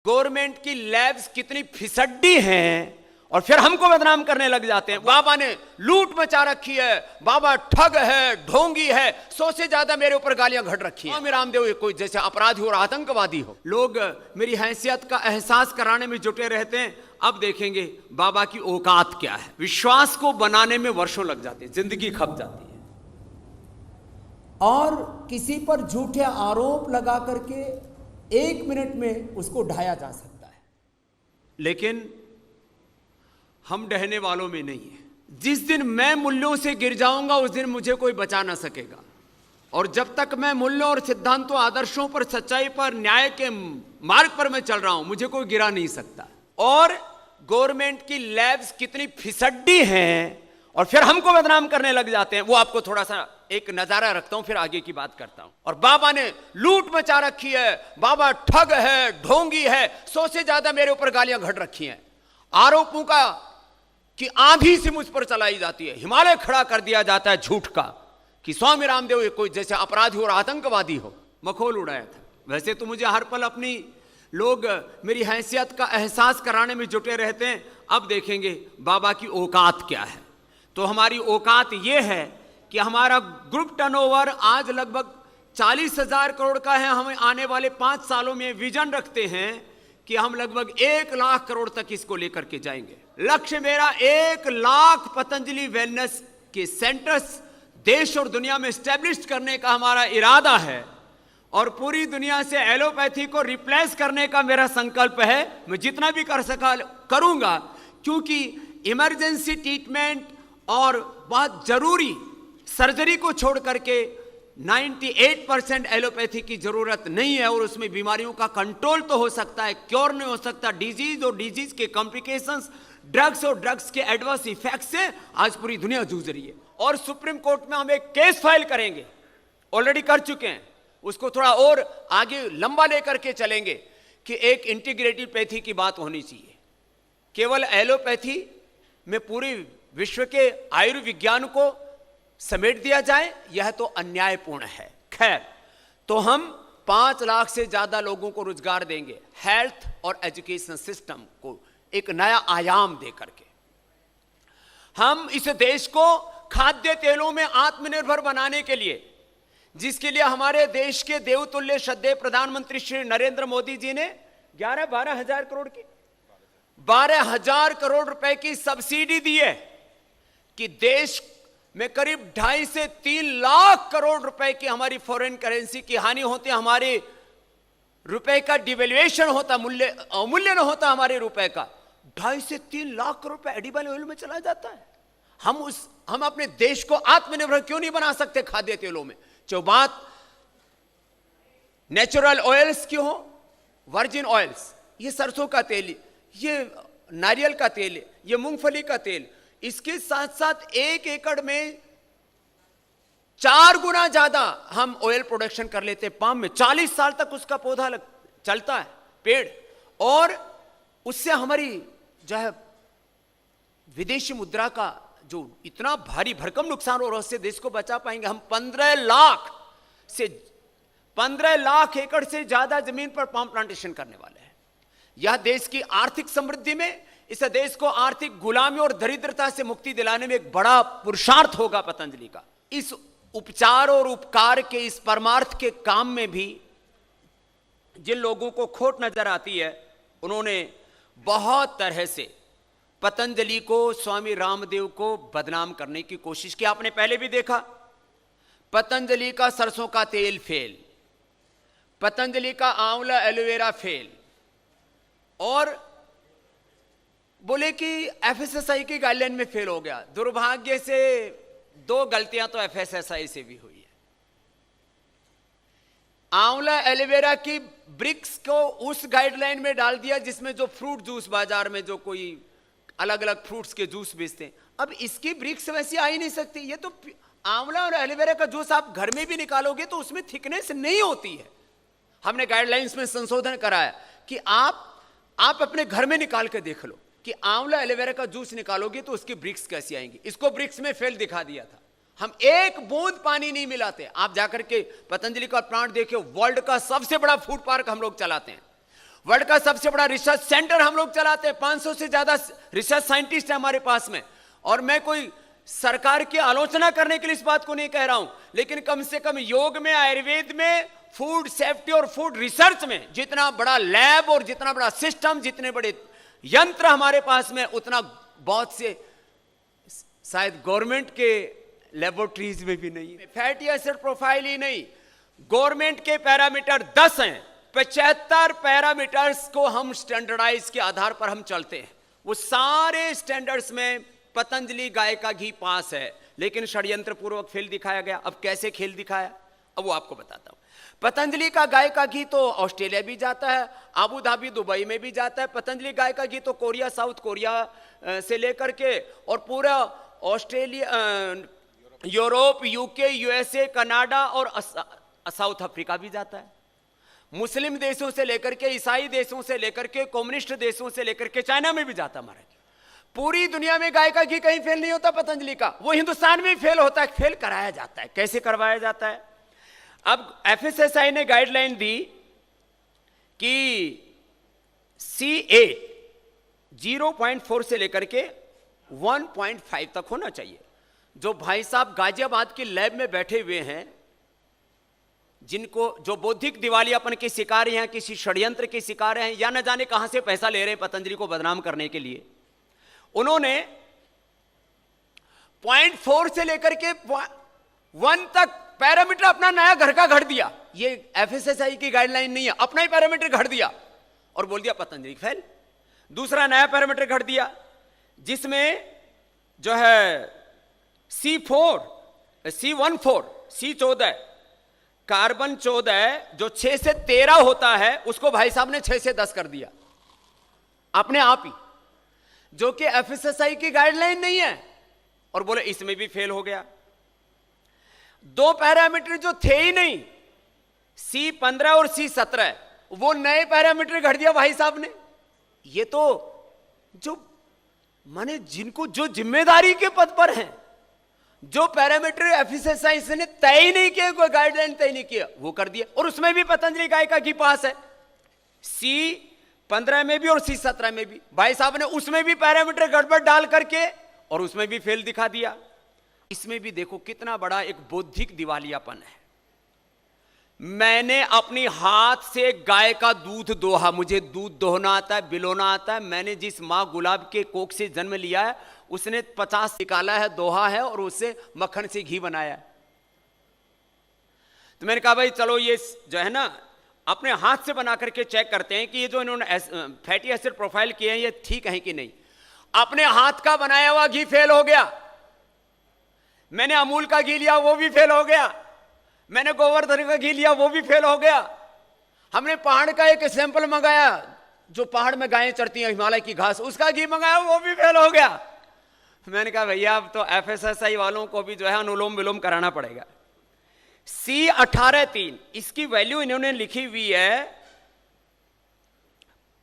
Government की labs कितनी फिसड्डी हैं और फिर हमको बदनाम करने लग जाते हैं। बाबा ने लूट मचा रखी है, बाबा ठग है, ढोंगी है, 100 से ज्यादा मेरे ऊपर गालियां घट रखी हैं। रामदेव कोई जैसे अपराधी और आतंकवादी हो। लोग मेरी हैसियत का एहसास कराने में जुटे रहते हैं। अब देखेंगे बाबा की औकात क्या है। विश्वास को बनाने में वर्षों लग जाते हैं, जिंदगी खप जाती है। और किसी पर झूठे आरोप लगा करके 1 मिनट में उसको ढाया जा सकता है, लेकिन हम डहने वालों में नहीं है। जिस दिन मैं मूल्यों से गिर जाऊंगा उस दिन मुझे कोई बचा ना सकेगा। और जब तक मैं मूल्यों और सिद्धांतों, आदर्शों पर, सच्चाई पर, न्याय के मार्ग पर मैं चल रहा हूं, मुझे कोई गिरा नहीं सकता। और गवर्नमेंट की लैब्स कितनी फिसड्डी हैं और फिर हमको बदनाम करने लग जाते हैं, वो आपको थोड़ा सा एक नजारा रखता हूं, फिर आगे की बात करता हूं। और बाबा ने लूट मचा रखी है, बाबा ठग है, ढोंगी है, 100 से ज्यादा मेरे ऊपर गालियां घट रखी हैं। आरोपों का कि आंधी से मुझ पर चलाई जाती है, हिमालय खड़ा कर दिया जाता है झूठ का कि स्वामी रामदेव कोई जैसे अपराधी और आतंकवादी हो। मखौल उड़ाया था। वैसे तो मुझे हर पल अपनी लोग मेरी हैसियत का एहसास कराने में जुटे रहते हैं। अब देखेंगे बाबा की औकात क्या है। तो हमारी औकात यह है कि हमारा ग्रुप टर्नओवर आज लगभग 40,000 करोड़ का है। हम आने वाले 5 सालों में विजन रखते हैं कि हम लगभग 1 लाख करोड़ तक इसको लेकर के जाएंगे। लक्ष्य मेरा 1 लाख पतंजलि वेलनेस के सेंटर्स देश और दुनिया में स्टैब्लिश करने का हमारा इरादा है। और पूरी दुनिया से एलोपैथी को रिप्लेस करने का मेरा संकल्प है। मैं जितना भी कर सका करूंगा, क्योंकि इमरजेंसी ट्रीटमेंट और बहुत जरूरी सर्जरी को छोड़ करके 98% एलोपैथी की जरूरत नहीं है। और उसमें बीमारियों का कंट्रोल तो हो सकता है, क्योर नहीं हो सकता। डिजीज और डिजीज के कॉम्प्लिकेशंस, ड्रग्स और ड्रग्स के एडवर्स इफेक्ट से आज पूरी दुनिया जूझ रही है। और सुप्रीम कोर्ट में हम एक केस फाइल करेंगे, ऑलरेडी कर चुके हैं, उसको थोड़ा और आगे लंबा लेकर के चलेंगे कि एक इंटीग्रेटिव पैथी की बात होनी चाहिए। केवल एलोपैथी में पूरे विश्व के आयुर्विज्ञान को समेट दिया जाए, यह तो अन्यायपूर्ण है। खैर, तो हम 5 लाख से ज्यादा लोगों को रोजगार देंगे, हेल्थ और एजुकेशन सिस्टम को एक नया आयाम दे करके। हम इस देश को खाद्य तेलों में आत्मनिर्भर बनाने के लिए, जिसके लिए हमारे देश के देवतुल्य श्रद्धेय प्रधानमंत्री श्री नरेंद्र मोदी जी ने 12 हजार करोड़ की 12,000 करोड़ रुपए की सब्सिडी दी है कि देश में करीब 2.5 से 3 लाख करोड़ रुपए की हमारी फॉरेन करेंसी की हानि होती है। हमारे रुपए का डिवेल्युएशन होता, अमूल्य न होता हमारे रुपए का। 2.5 से 3 लाख करोड़ रुपए एडिबल ऑयल में चला जाता है। हम अपने देश को आत्मनिर्भर क्यों नहीं बना सकते खाद्य तेलों में। जो बात नेचुरल ऑयल्स की हो, वर्जिन ऑयल्स, ये सरसों का तेल, ये नारियल का तेल, ये मूंगफली का तेल, इसके साथ साथ 1 एकड़ में 4 गुना ज्यादा हम ऑयल प्रोडक्शन कर लेते हैं। पाम में 40 साल तक उसका पौधा चलता है, पेड़, और उससे हमारी जो है विदेशी मुद्रा का जो इतना भारी भरकम नुकसान हो रहा है, उससे देश को बचा पाएंगे। हम 15 लाख एकड़ से ज्यादा जमीन पर पाम प्लांटेशन करने वाले हैं। यह देश की आर्थिक समृद्धि में, इस देश को आर्थिक गुलामी और दरिद्रता से मुक्ति दिलाने में एक बड़ा पुरुषार्थ होगा पतंजलि का। इस उपचार और उपकार के इस परमार्थ के काम में भी जिन लोगों को खोट नजर आती है, उन्होंने बहुत तरह से पतंजलि को, स्वामी रामदेव को बदनाम करने की कोशिश की। आपने पहले भी देखा, पतंजलि का सरसों का तेल फेल, पतंजलि का आंवला एलोवेरा फेल, और बोले कि एफएसएसआई की गाइडलाइन में फेल हो गया। दुर्भाग्य से 2 गलतियां तो एफएसएसआई से भी हुई है। आंवला एलोवेरा की ब्रिक्स को उस गाइडलाइन में डाल दिया जिसमें जो फ्रूट जूस बाजार में जो कोई अलग अलग फ्रूट्स के जूस बेचते हैं, अब इसकी ब्रिक्स वैसी आ ही नहीं सकती। ये तो आंवला और एलोवेरा का जूस आप घर में भी निकालोगे तो उसमें थिकनेस नहीं होती है। हमने गाइडलाइंस में संशोधन कराया कि आप अपने घर में निकाल के देख लो कि आंवला एलोवेरा का जूस निकालोगे तो उसकी ब्रिक्स कैसी आएंगी। इसको ब्रिक्स में फेल दिखा दिया था। हम 1 बूंद पानी नहीं मिलाते। आप जाकर के पतंजलि का प्लांट देखिए, वर्ल्ड का सबसे बड़ा फूड पार्क हम लोग चलाते हैं। वर्ल्ड का सबसे बड़ा रिसर्च सेंटर हम लोग चलाते हैं, 500 से ज्यादा रिसर्च साइंटिस्ट है हमारे पास में। और मैं कोई सरकार की आलोचना करने के लिए इस बात को नहीं कह रहा हूं, लेकिन कम से कम योग में, आयुर्वेद में, फूड सेफ्टी और फूड रिसर्च में जितना बड़ा लैब और जितना बड़ा सिस्टम, जितने बड़े यंत्र हमारे पास में, उतना बहुत से शायद गवर्नमेंट के लेबोरेटरीज में भी नहीं है। फैटी एसिड प्रोफाइल ही नहीं, गवर्नमेंट के पैरामीटर 10 हैं, 75 पैरामीटर्स को हम स्टैंडर्डाइज के आधार पर हम चलते हैं। वो सारे स्टैंडर्ड्स में पतंजलि गाय का घी पास है, लेकिन षड्यंत्र पूर्वक खेल दिखाया गया। अब कैसे खेल दिखाया, अब वो आपको बताता हूं। पतंजलि का गाय का घी तो ऑस्ट्रेलिया भी जाता है, आबू धाबी, दुबई में भी जाता है। पतंजलि गाय का घी तो कोरिया, साउथ कोरिया से लेकर के और पूरा Australia, Europe, UK, USA, Canada और साउथ अफ्रीका भी जाता है। मुस्लिम देशों से लेकर के, ईसाई देशों से लेकर के, कम्युनिस्ट देशों से लेकर के चाइना में भी जाता हमारा। पूरी दुनिया में गाय का घी कहीं फेल नहीं होता पतंजलि का, वो हिंदुस्तान में फेल होता है, फेल कराया जाता है। कैसे करवाया जाता है? अब एफएसएसआई ने गाइडलाइन दी कि C8 0.4 से लेकर के 1.5 तक होना चाहिए। जो भाई साहब गाजियाबाद की लैब में बैठे हुए हैं, जिनको जो बौद्धिक दिवालियापन के शिकार हैं, किसी षड्यंत्र के शिकार हैं, या न जाने कहां से पैसा ले रहे हैं पतंजलि को बदनाम करने के लिए, उन्होंने 0.4 से लेकर के 1 तक पैरामीटर अपना नया घर का घड़ दिया। ये एफएसएसआई की गाइडलाइन नहीं है, अपना ही पैरामीटर घड़ दिया और बोल दिया पतंजलि फेल। दूसरा नया पैरामीटर घड़ दिया जिसमें जो है C14, C14 कार्बन 14 जो 6 से 13 होता है, उसको भाई साहब ने 6 से 10 कर दिया अपने आप ही, जो कि एफएसएसआई की गाइडलाइन नहीं है, और बोले इसमें भी फेल हो गया। 2 पैरामीटर जो थे ही नहीं, C15 और C17, वो नए पैरामीटर घड़ दिया भाई साहब ने। ये तो जो माने जिनको जो जिम्मेदारी के पद पर हैं, जो पैरामीटर एफएसएसआई ने तय ही नहीं किया, कोई गाइडलाइन तय नहीं किया, वो कर दिया। और उसमें भी पतंजलि गाय का घी पास है, C15 में भी और C17 में भी। भाई साहब ने उसमें भी पैरामीटर गड़बड़ डाल करके और उसमें भी फेल दिखा दिया। इसमें भी देखो कितना बड़ा एक बौद्धिक दिवालियापन है। मैंने अपनी हाथ से गाय का दूध दोहा, मुझे दूध दोहना आता है, बिलोना आता है। मैंने जिस माँ गुलाब के कोख से जन्म लिया है, उसने 50 निकाला है, दोहा है, और उससे मक्खन से घी बनाया है। तो मैंने कहा भाई चलो ये जो है ना, अपने हाथ से बना करके चेक करते हैं कि ये जो इन्होंने फैटी एसिड प्रोफाइल किए हैं, ये ठीक है कि नहीं। अपने हाथ का बनाया हुआ घी फेल हो गया। मैंने अमूल का घी लिया, वो भी फेल हो गया। मैंने गोवर्धन का घी लिया, वो भी फेल हो गया। हमने पहाड़ का एक सैंपल मंगाया, जो पहाड़ में गायें चरती हैं, हिमालय की घास, उसका घी मंगाया, वो भी फेल हो गया। मैंने कहा भैया अब तो एफएसएसआई वालों को भी जो है अनुलोम विलोम कराना पड़ेगा। C18-3 इसकी वैल्यू इन्होंने लिखी हुई है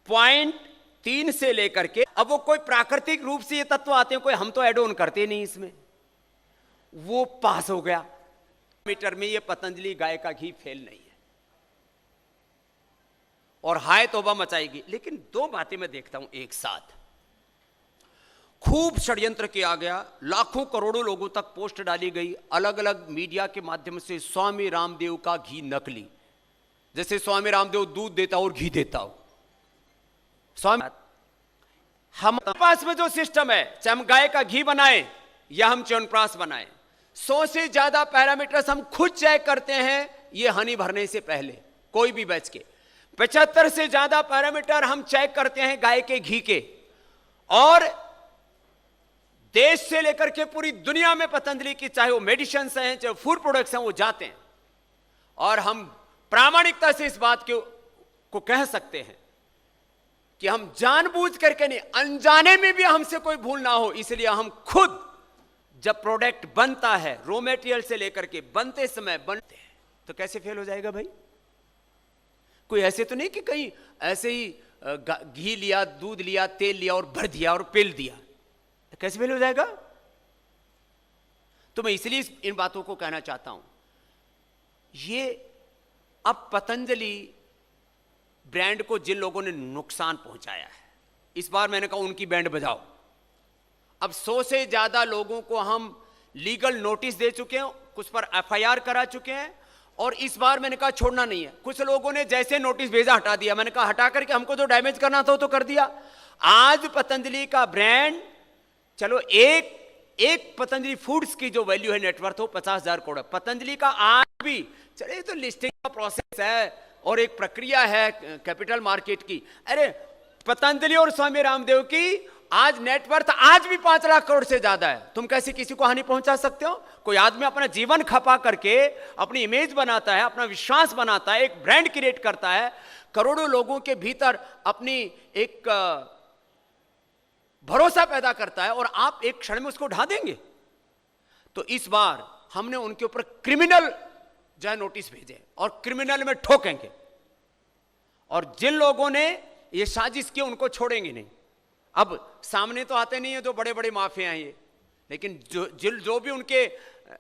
0.3 से लेकर के, अब वो कोई प्राकृतिक रूप से ये तत्व आते हैं, कोई हम तो एड ऑन करते नहीं इसमें, वो पास हो गया। मीटर में ये पतंजलि गाय का घी फेल नहीं है, और हाय तौबा मचाएगी। लेकिन 2 बातें मैं देखता हूं एक साथ। खूब षड्यंत्र किया गया, लाखों करोड़ों लोगों तक पोस्ट डाली गई, अलग अलग मीडिया के माध्यम से स्वामी रामदेव का घी नकली, जैसे स्वामी रामदेव दूध देता हो और घी देता हो। स्वामी हम पास में जो सिस्टम है, चाहे हम गाय का घी बनाएं या हम च्यवनप्राश बनाएं, 100 से ज्यादा पैरामीटर्स हम खुद चेक करते हैं ये हनी भरने से पहले, कोई भी बैच के। 75 से ज्यादा पैरामीटर हम चेक करते हैं गाय के घी के। और देश से लेकर के पूरी दुनिया में पतंजलि की, चाहे वो मेडिसिन हैं, चाहे फूड प्रोडक्ट्स हैं, वो जाते हैं। और हम प्रामाणिकता से इस बात को कह सकते हैं कि हम जानबूझ करके नहीं, अनजाने में भी हमसे कोई भूल ना हो, इसलिए हम खुद जब प्रोडक्ट बनता है, रॉ मटेरियल से लेकर के बनते समय बनते हैं, तो कैसे फेल हो जाएगा भाई? कोई ऐसे तो नहीं कि कहीं ऐसे ही घी लिया, दूध लिया, तेल लिया और भर दिया और पेल दिया, तो कैसे फेल हो जाएगा? तो मैं इसलिए इन बातों को कहना चाहता हूं। ये अब पतंजलि ब्रांड को जिन लोगों ने नुकसान पहुंचाया है, इस बार मैंने कहा उनकी बैंड बजाओ। अब 100 से ज्यादा लोगों को हम लीगल नोटिस दे चुके हैं, कुछ पर एफआईआर करा चुके हैं, और इस बार मैंने कहा छोड़ना नहीं है। कुछ लोगों ने जैसे नोटिस भेजा हटा दिया, मैंने कहा हटा करके हमको जो डैमेज करना था तो कर दिया। आज पतंजलि का ब्रांड, चलो एक पतंजलि फूड्स की जो वैल्यू है नेटवर्थ हो 50,000 करोड़, पतंजलि का आज भी चले तो लिस्टिंग का प्रोसेस है और एक प्रक्रिया है कैपिटल मार्केट की। अरे पतंजलि और स्वामी रामदेव की आज नेटवर्थ आज भी 5 लाख करोड़ से ज्यादा है। तुम कैसे किसी को हानि पहुंचा सकते हो? कोई आदमी अपना जीवन खपा करके अपनी इमेज बनाता है, अपना विश्वास बनाता है, एक ब्रांड क्रिएट करता है, करोड़ों लोगों के भीतर अपनी एक भरोसा पैदा करता है, और आप एक क्षण में उसको ढा देंगे। तो इस बार हमने उनके ऊपर क्रिमिनल जो है नोटिस भेजे और क्रिमिनल में ठोकेंगे, और जिन लोगों ने ये साजिश की उनको छोड़ेंगे नहीं। अब सामने तो आते नहीं है जो बड़े बड़े माफिया हैं ये, लेकिन जो भी उनके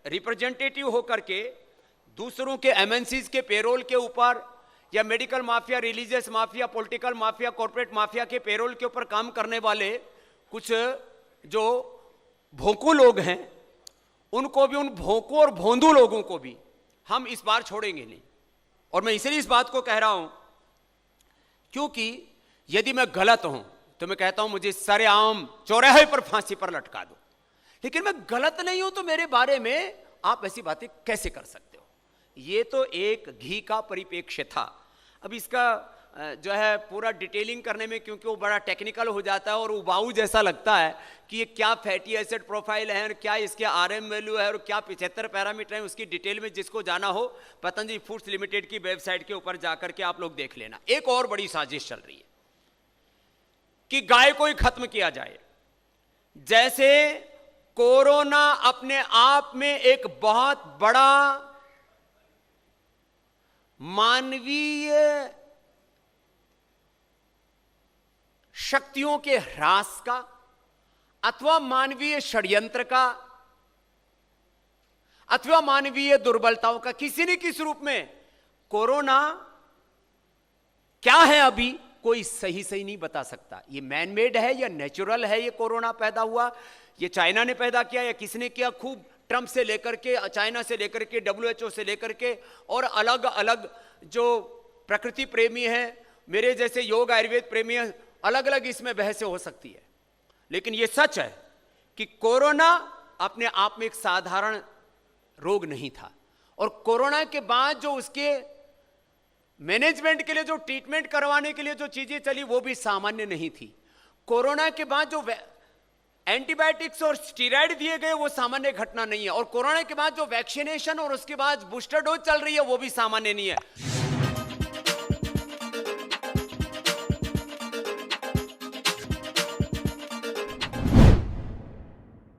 रिप्रेजेंटेटिव होकर के दूसरों के एमएनसीज के पेरोल के ऊपर, या medical mafia, religious mafia, political mafia, corporate mafia के पेरोल के ऊपर काम करने वाले कुछ जो भोंकू लोग हैं, उनको भी, उन भोंकू और भोंदू लोगों को भी हम इस बार छोड़ेंगे नहीं। और मैं इसलिए इस बात को कह रहा हूं क्योंकि यदि मैं गलत हूं तो मैं कहता हूं मुझे सरेआम चौराहे पर फांसी पर लटका दो, लेकिन मैं गलत नहीं हूं तो मेरे बारे में आप ऐसी बातें कैसे कर सकते हो? ये तो एक घी का परिप्रेक्ष्य था। अब इसका जो है पूरा डिटेलिंग करने में, क्योंकि वो बड़ा टेक्निकल हो जाता है और उबाऊ जैसा लगता है कि ये क्या फैटी एसिड प्रोफाइल है और क्या इसके आरएम वैल्यू है और क्या 75 पैरामीटर है, उसकी डिटेल में जिसको जाना हो पतंजलि फूड्स लिमिटेड की वेबसाइट के ऊपर जाकर के आप लोग देख लेना। एक और बड़ी साजिश चल रही है कि गाय को ही खत्म किया जाए। जैसे कोरोना अपने आप में एक बहुत बड़ा मानवीय शक्तियों के ह्रास का अथवा मानवीय षड्यंत्र का अथवा मानवीय दुर्बलताओं का किसी न किसी रूप में, कोरोना क्या है अभी कोई सही नहीं बता सकता। ये मैन मेड है या नेचुरल है? ये कोरोना पैदा हुआ, ये चाइना ने पैदा किया या किसने किया? खूब ट्रंप से लेकर के, चाइना से लेकर के, WHO से लेकर के, और अलग अलग जो प्रकृति प्रेमी हैं, मेरे जैसे योग आयुर्वेद प्रेमी हैं, अलग अलग इसमें बहसें हो सकती है। लेकिन यह सच है कि कोरोना अपने आप में एक साधारण रोग नहीं था, और कोरोना के बाद जो उसके मैनेजमेंट के लिए, जो ट्रीटमेंट करवाने के लिए जो चीजें चली, वो भी सामान्य नहीं थी। कोरोना के बाद जो एंटीबायोटिक्स और स्टीरॉयड दिए गए वो सामान्य घटना नहीं है, और कोरोना के बाद जो वैक्सीनेशन और उसके बाद बूस्टर डोज चल रही है वो भी सामान्य नहीं है।